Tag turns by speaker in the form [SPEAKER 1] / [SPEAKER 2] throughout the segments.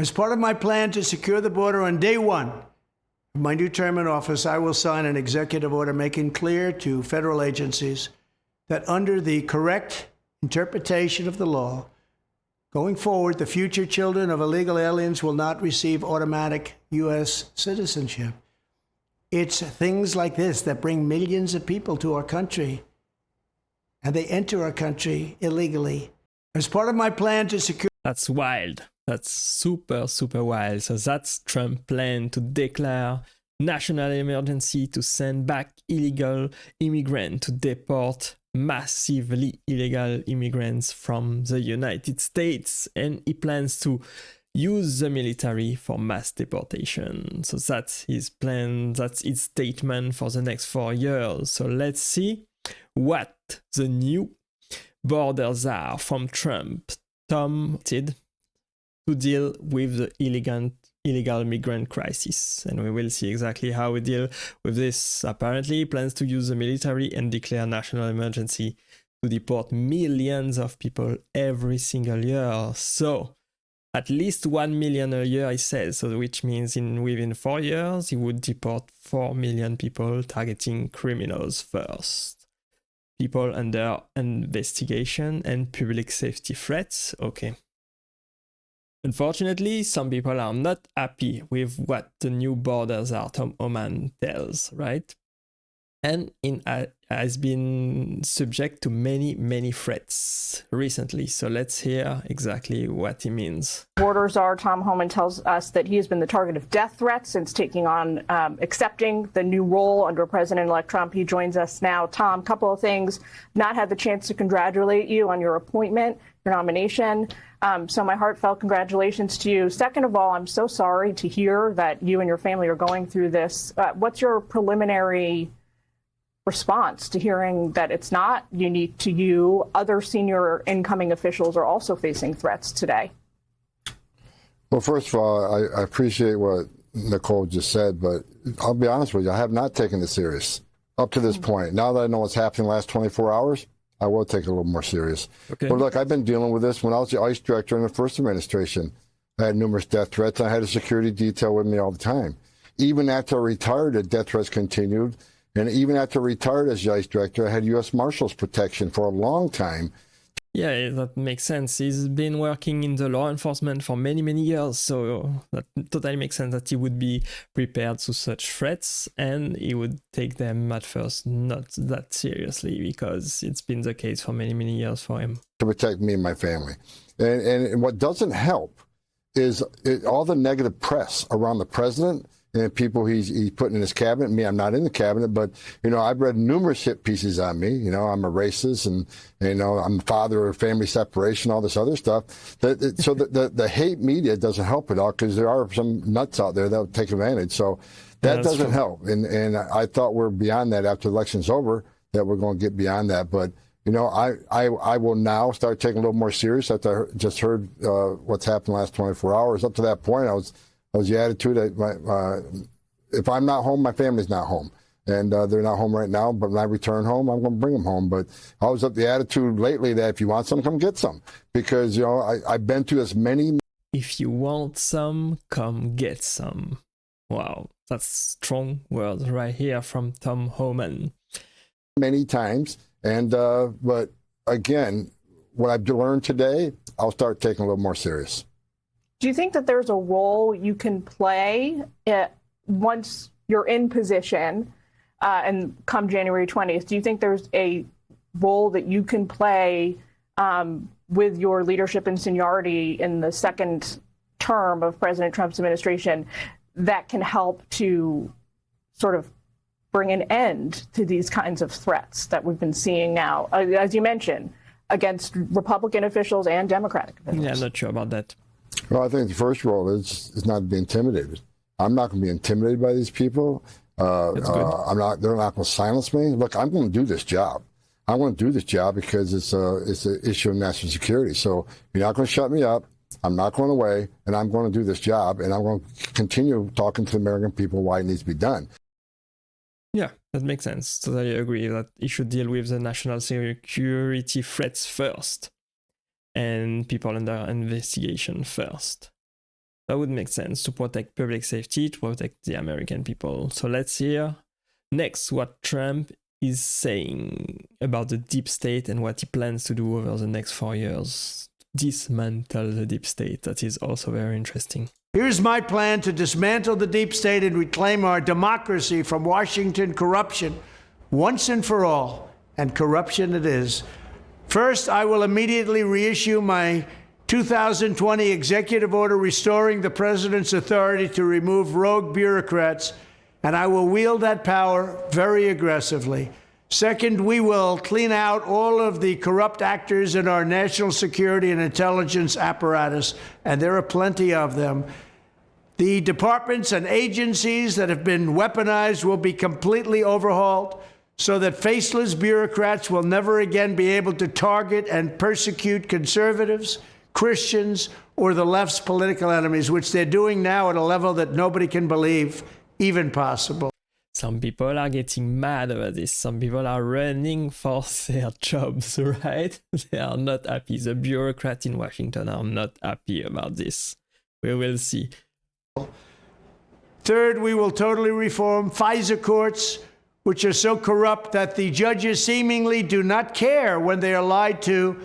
[SPEAKER 1] As part of my plan to secure the border on day one of my new term in office, I will sign an executive order making clear to federal agencies that under the correct interpretation of the law, going forward, the future children of illegal aliens will not receive automatic U.S. citizenship. It's things like this that bring millions of people to our country, and they enter our country illegally. As part of my plan to secure...
[SPEAKER 2] That's wild. That's super, super wild. So that's Trump's plan to declare national emergency to send back illegal immigrants, to deport massively illegal immigrants from the United States. And he plans to use the military for mass deportation. So that's his plan, that's his statement for the next 4 years. So let's see what the new borders are from Trump. Tom did to deal with the illegal migrant crisis, and we will see exactly how we deal with this. Apparently, he plans to use the military and declare national emergency to deport millions of people every single year. So, at least 1 million a year, he says, so which means within 4 years, he would deport 4 million people, targeting criminals first. People under investigation and public safety threats. Okay. Unfortunately, some people are not happy with what the new borders are, Tom Homan tells, right? And has been subject to many threats recently. So let's hear exactly what he means.
[SPEAKER 3] Borders are, Tom Homan tells us that he has been the target of death threats since taking on, accepting the new role under President-elect Trump. He joins us now. Tom, couple of things. Not had the chance to congratulate you on your appointment, your nomination. So my heartfelt congratulations to you. Second of all, I'm so sorry to hear that you and your family are going through this. What's your preliminary response to hearing that it's not unique to you? Other senior incoming officials are also facing threats today.
[SPEAKER 4] Well, first of all, I appreciate what Nicole just said, but I'll be honest with you, I have not taken it serious up to this point. Now that I know what's happening in the last 24 hours, I will take it a little more serious. Okay. But look, I've been dealing with this when I was the ICE director in the first administration. I had numerous death threats. I had a security detail with me all the time. Even after I retired, the death threats continued. And even after I retired as ICE director, I had U.S. Marshals protection for a long time.
[SPEAKER 2] Yeah, that makes sense. He's been working in the law enforcement for many years, so that totally makes sense that he would be prepared to such threats, and he would take them at first not that seriously, because it's been the case for many years for him.
[SPEAKER 4] To protect me and my family. And what doesn't help is all the negative press around the president and people he's putting in his cabinet. Me, I'm not in the cabinet, but, you know, I've read numerous hit pieces on me. You know, I'm a racist, and, you know, I'm the father of family separation, all this other stuff. So the hate media doesn't help at all, because there are some nuts out there that will take advantage. So that doesn't help. And I thought we're beyond that after the election's over, that we're going to get beyond that. But, you know, I will now start taking a little more serious after I just heard what's happened the last 24 hours. Up to that point, I was the attitude that if I'm not home, my family's not home. And they're not home right now, but when I return home, I'm going to bring them home. But I was of the attitude lately that if you want some, come get some. Because, you know, I've been through as many.
[SPEAKER 2] If you want some, come get some. Wow, that's strong words right here from Tom Homan.
[SPEAKER 4] Many times. And but again, what I've learned today, I'll start taking a little more serious.
[SPEAKER 3] Do you think that there's a role you can play once you're in position and come January 20th? Do you think there's a role that you can play with your leadership and seniority in the second term of President Trump's administration that can help to sort of bring an end to these kinds of threats that we've been seeing now, as you mentioned, against Republican officials and Democratic officials?
[SPEAKER 2] Yeah, I'm not sure about that.
[SPEAKER 4] Well, I think the first role is not to be intimidated. I'm not going to be intimidated by these people. They're not going to silence me. Look, I'm going to do this job. I want to do this job because it's an issue of national security. So you're not going to shut me up. I'm not going away, and I'm going to do this job, and I'm going to continue talking to the American people why it needs to be done.
[SPEAKER 2] Yeah, that makes sense. Totally agree that he should deal with the national security threats first and people under investigation first. That would make sense to protect public safety, to protect the American people. So let's hear next what Trump is saying about the deep state and what he plans to do over the next 4 years. Dismantle the deep state. That is also very interesting.
[SPEAKER 1] Here's my plan to dismantle the deep state and reclaim our democracy from Washington corruption once and for all. And corruption it is. First, I will immediately reissue my 2020 executive order restoring the president's authority to remove rogue bureaucrats, and I will wield that power very aggressively. Second, we will clean out all of the corrupt actors in our national security and intelligence apparatus, and there are plenty of them. The departments and agencies that have been weaponized will be completely overhauled so that faceless bureaucrats will never again be able to target and persecute conservatives, Christians, or the left's political enemies, which they're doing now at a level that nobody can believe even possible.
[SPEAKER 2] Some people are getting mad about this. Some people are running for their jobs, right? They are not happy. The bureaucrats in Washington are not happy about this. We will see.
[SPEAKER 1] Third, we will totally reform FISA courts, which are so corrupt that the judges seemingly do not care when they are lied to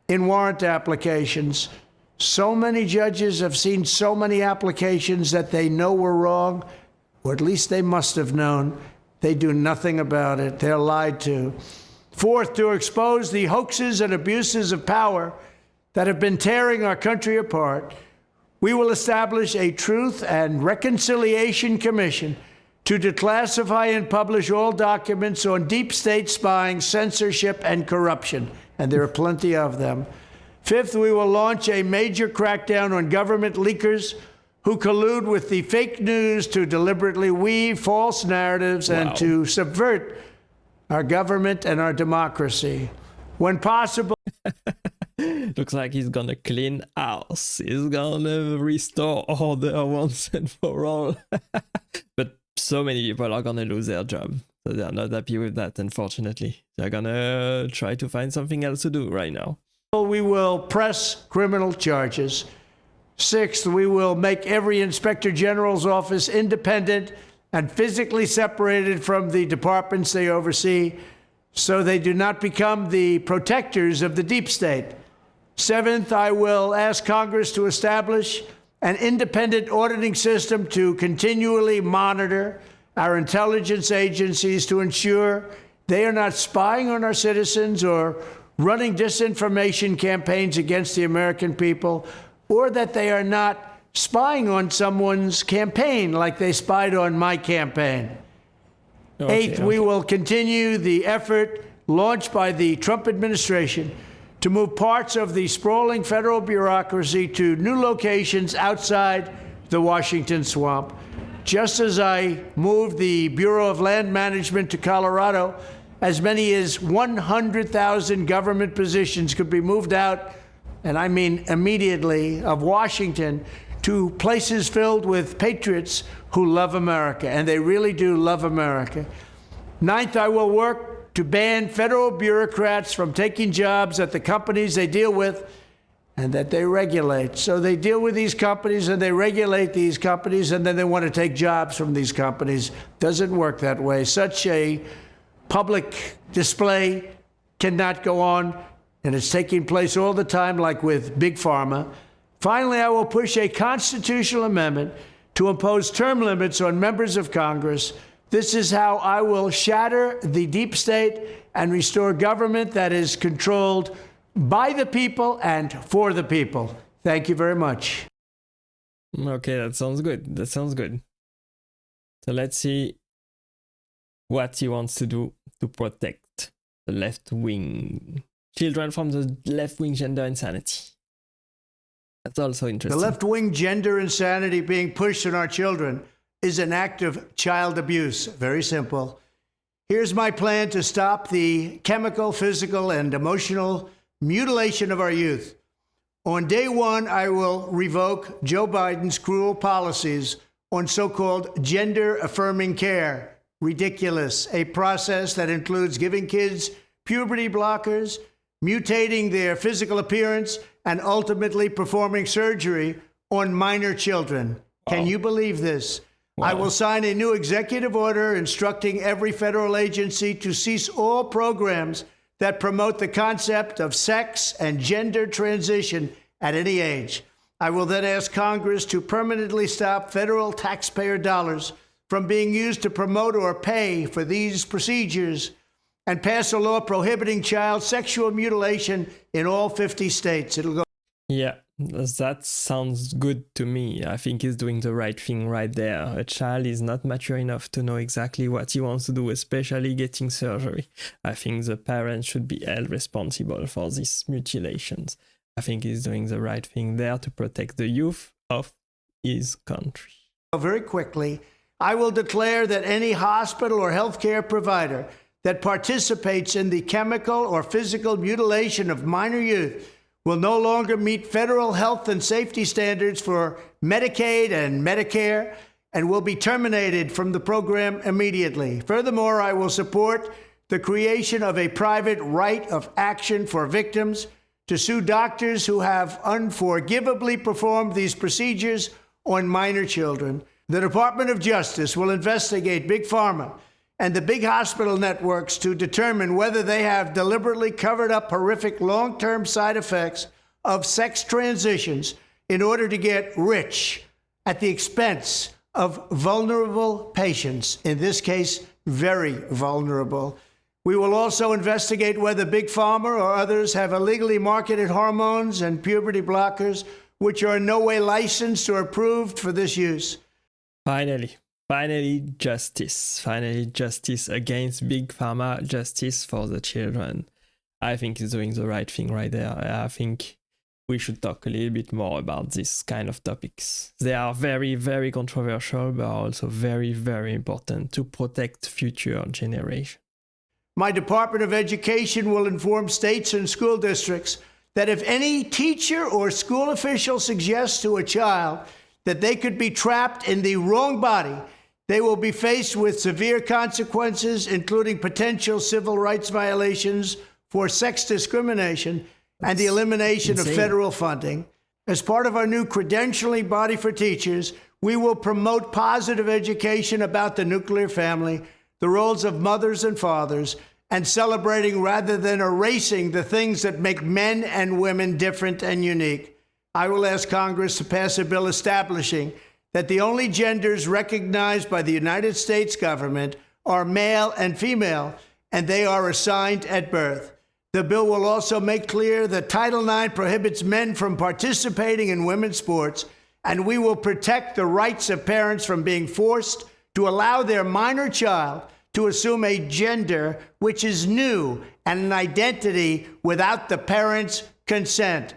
[SPEAKER 1] in warrant applications. So many judges have seen so many applications that they know were wrong, or at least they must have known. They do nothing about it. They're lied to. Fourth, to expose the hoaxes and abuses of power that have been tearing our country apart, we will establish a Truth and Reconciliation Commission to declassify and publish all documents on deep state spying, censorship, and corruption. And there are plenty of them. Fifth, we will launch a major crackdown on government leakers who collude with the fake news to deliberately weave false narratives and to subvert our government and our democracy. When possible,
[SPEAKER 2] looks like he's gonna clean house. He's gonna restore order once and for all. But so many people are gonna lose their job. So they're not happy with that, unfortunately. They're gonna try to find something else to do right now.
[SPEAKER 1] we will press criminal charges. Sixth, we will make every inspector general's office independent and physically separated from the departments they oversee so they do not become the protectors of the deep state. Seventh, I will ask Congress to establish an independent auditing system to continually monitor our intelligence agencies to ensure they are not spying on our citizens or running disinformation campaigns against the American people, or that they are not spying on someone's campaign like they spied on my campaign. Eighth, we will continue the effort launched by the Trump administration to move parts of the sprawling federal bureaucracy to new locations outside the Washington swamp. Just as I moved the Bureau of Land Management to Colorado, as many as 100,000 government positions could be moved out, and I mean immediately, of Washington to places filled with patriots who love America, and they really do love America. Ninth, I will work to ban federal bureaucrats from taking jobs at the companies they deal with and that they regulate. So they deal with these companies and they regulate these companies, and then they want to take jobs from these companies. Doesn't work that way. Such a public display cannot go on, and it's taking place all the time, like with Big Pharma. Finally, I will push a constitutional amendment to impose term limits on members of Congress. This is how I will shatter the deep state and restore government that is controlled by the people and for the people. Thank you very much.
[SPEAKER 2] Okay, that sounds good. That sounds good. So let's see what he wants to do to protect the left wing. Children from the left-wing gender insanity. That's also interesting.
[SPEAKER 1] The left-wing gender insanity being pushed on our children is an act of child abuse. Very simple. Here's my plan to stop the chemical, physical, and emotional mutilation of our youth. On day one, I will revoke Joe Biden's cruel policies on so-called gender-affirming care. Ridiculous. A process that includes giving kids puberty blockers, mutating their physical appearance, and ultimately performing surgery on minor children. Can you believe this? I will sign a new executive order instructing every federal agency to cease all programs that promote the concept of sex and gender transition at any age. I will then ask Congress to permanently stop federal taxpayer dollars from being used to promote or pay for these procedures and pass a law prohibiting child sexual mutilation in all 50 states. It'll go.
[SPEAKER 2] Yeah, that sounds good to me. I think he's doing the right thing right there. A child is not mature enough to know exactly what he wants to do, especially getting surgery. I think the parents should be held responsible for these mutilations. I think he's doing the right thing there to protect the youth of his country.
[SPEAKER 1] Very quickly, I will declare that any hospital or healthcare provider that participates in the chemical or physical mutilation of minor youth will no longer meet federal health and safety standards for Medicaid and Medicare and will be terminated from the program immediately. Furthermore, I will support the creation of a private right of action for victims to sue doctors who have unforgivably performed these procedures on minor children. The Department of Justice will investigate Big Pharma and the big hospital networks to determine whether they have deliberately covered up horrific long-term side effects of sex transitions in order to get rich at the expense of vulnerable patients, in this case, very vulnerable. We will also investigate whether Big Pharma or others have illegally marketed hormones and puberty blockers, which are in no way licensed or approved for this use. Finally, justice. Finally, justice against Big Pharma, justice for the children. I think he's doing the right thing right there. I think we should talk a little bit more about this kind of topics. They are very, very controversial, but also very, very important to protect future generations. My Department of Education will inform states and school districts that if any teacher or school official suggests to a child that they could be trapped in the wrong body, they will be faced with severe consequences, including potential civil rights violations for sex discrimination and the elimination of federal funding. As part of our new credentialing body for teachers, we will promote positive education about the nuclear family, the roles of mothers and fathers, and celebrating rather than erasing the things that make men and women different and unique. I will ask Congress to pass a bill establishing that the only genders recognized by the United States government are male and female, and they are assigned at birth. The bill will also make clear that Title IX prohibits men from participating in women's sports, and we will protect the rights of parents from being forced to allow their minor child to assume a gender which is new and an identity without the parents' consent.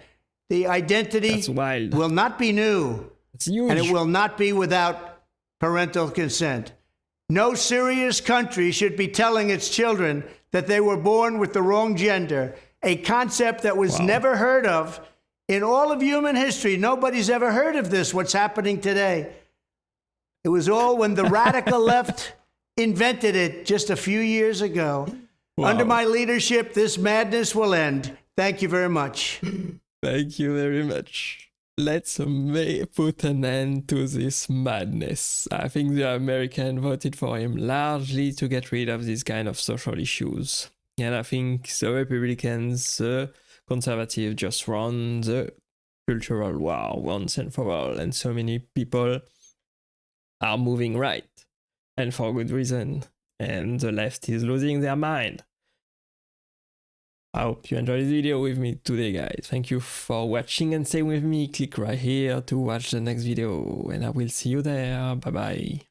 [SPEAKER 1] The identity will not be new, and it will not be without parental consent. No serious country should be telling its children that they were born with the wrong gender, a concept that was never heard of in all of human history. Nobody's ever heard of this, what's happening today. It was all when the radical left invented it just a few years ago. Under my leadership, this madness will end. Thank you very much.
[SPEAKER 2] Thank you very much. Let's put an end to this madness. I think the Americans voted for him largely to get rid of these kind of social issues. And I think the Republicans, the conservatives just run the cultural war once and for all. And so many people are moving right. And for good reason. And the left is losing their mind. I hope you enjoyed this video with me today, guys. Thank you for watching and stay with me. Click right here to watch the next video. And I will see you there. Bye bye.